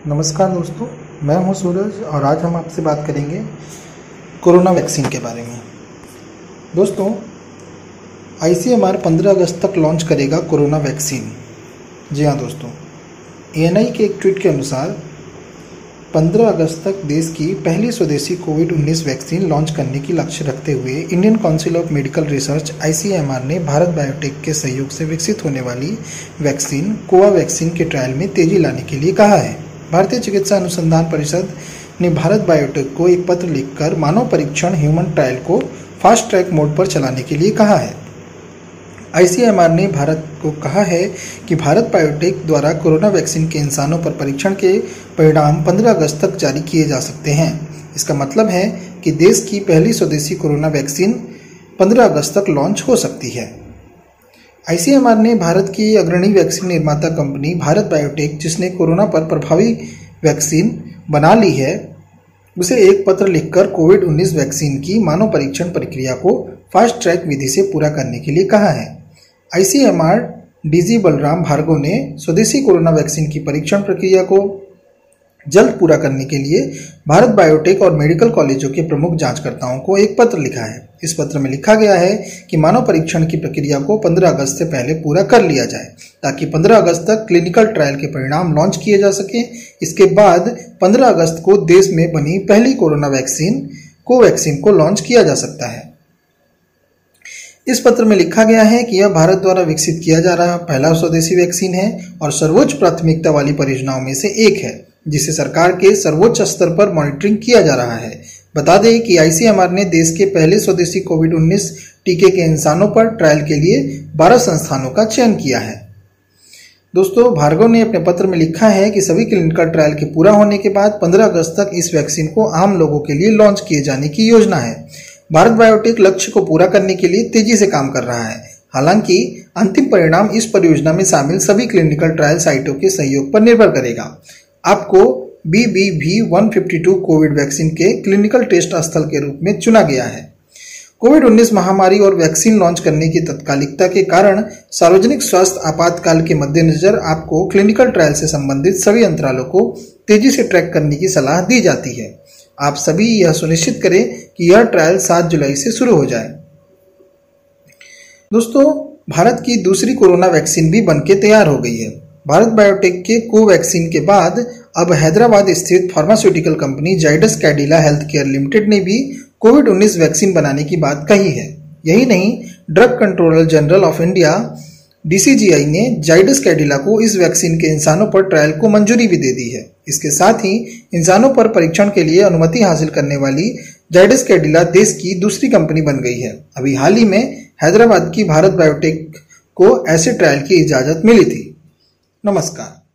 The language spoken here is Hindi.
नमस्कार दोस्तों, मैं हूं सूरज और आज हम आपसे बात करेंगे कोरोना वैक्सीन के बारे में। दोस्तों, आईसीएमआर 15 अगस्त तक लॉन्च करेगा कोरोना वैक्सीन। जी हां दोस्तों, एएनआई के एक ट्वीट के अनुसार 15 अगस्त तक देश की पहली स्वदेशी कोविड-19 वैक्सीन लॉन्च करने की लक्ष्य रखते हुए Indian council of medical research ICMR ने भारत बायोटेक के सहयोग से विकसित होने वाली वैक्सीन कोवावैक्सीन के ट्रायल में तेजी लाने के लिए कहा है। भारतीय चिकित्सा अनुसंधान परिषद ने भारत बायोटेक को एक पत्र लिखकर मानव परीक्षण ह्यूमन ट्रायल को फास्ट ट्रैक मोड पर चलाने के लिए कहा है। आईसीएमआर ने भारत को कहा है कि भारत बायोटेक द्वारा कोरोना वैक्सीन के इंसानों पर परीक्षण के परिणाम 15 अगस्त तक जारी किए जा सकते हैं। इसका मतलब है कि देश की पहली स्वदेशी कोरोना वैक्सीन 15 अगस्त तक लॉन्च हो सकती है। आईसीएमआर ने भारत की अग्रणी वैक्सीन निर्माता कंपनी भारत बायोटेक, जिसने कोरोना पर प्रभावी वैक्सीन बना ली है, उसे एक पत्र लिखकर कोविड-19 वैक्सीन की मानव परीक्षण प्रक्रिया को फास्ट ट्रैक विधि से पूरा करने के लिए कहा है। आईसीएमआर डीजी बलराम भार्गव ने स्वदेशी कोरोना वैक्सीन की परीक्षण प्रक्रिया को जल्द पूरा करने के लिए भारत बायोटेक और मेडिकल कॉलेजों के प्रमुख जांचकर्ताओं को एक पत्र लिखा है। इस पत्र में लिखा गया है कि मानव परीक्षण की प्रक्रिया को 15 अगस्त से पहले पूरा कर लिया जाए ताकि 15 अगस्त तक क्लिनिकल ट्रायल के परिणाम लॉन्च किए जा सके। इसके बाद 15 अगस्त को देश में बनी पहली कोरोना वैक्सीन कोवैक्सीन को लॉन्च किया जा सकता है। इस पत्र में लिखा गया है कि यह भारत द्वारा विकसित किया जा रहा पहला स्वदेशी वैक्सीन है और सर्वोच्च प्राथमिकता वाली परियोजनाओं में से एक है, जिसे सरकार के सर्वोच्च स्तर पर मॉनिटरिंग किया जा रहा है। बता दें कि आईसीएमआर ने देश के पहले स्वदेशी कोविड-19 टीके के इंसानों पर ट्रायल के लिए 12 संस्थानों का चयन किया है। दोस्तों, भार्गव ने अपने पत्र में लिखा है कि सभी क्लिनिकल ट्रायल के पूरा होने के बाद 15 अगस्त तक इस वैक्सीन को आम लोगों के लिए लॉन्च किए जाने की योजना है। भारत बायोटेक लक्ष्य को पूरा करने के लिए तेजी से काम कर रहा है। हालांकि अंतिम परिणाम इस परियोजना में शामिल सभी क्लिनिकल ट्रायल साइटों के सहयोग पर निर्भर करेगा। आपको BBV152 कोविड वैक्सीन के क्लिनिकल टेस्ट स्थल के रूप में चुना गया है। कोविड-19 महामारी और वैक्सीन लॉन्च करने की तत्कालिकता के कारण सार्वजनिक स्वास्थ्य आपातकाल के मद्देनजर आपको क्लिनिकल ट्रायल से संबंधित सभी अंतरालों को तेजी से ट्रैक करने की सलाह दी जाती है। आप सभी यह सुनिश्चित करें कि यह ट्रायल 7 जुलाई से शुरू हो जाए। दोस्तों, भारत की दूसरी कोरोना वैक्सीन भी बनके तैयार हो गई है। भारत बायोटेक के कोवैक्सीन के बाद अब हैदराबाद स्थित pharmaceutical company Zydus Cadila health care limited ने भी कोविड-19 वैक्सीन बनाने की बात कही है। यही नहीं, drug controller general of India DCGI ने जाइडस कैडिला को इस वैक्सीन के इंसानों पर ट्रायल को मंजूरी भी दे दी है। इसके साथ ही इंसानों पर परीक्षण के लिए अनुमति हासिल करने वाली जाइडस कैडिला देश की दूसरी कंपनी बन गई है। अभी हाल ही में हैदराबाद की भारत बायोटेक को ऐसे ट्रायल की इजाजत मिली थी। नमस्कार।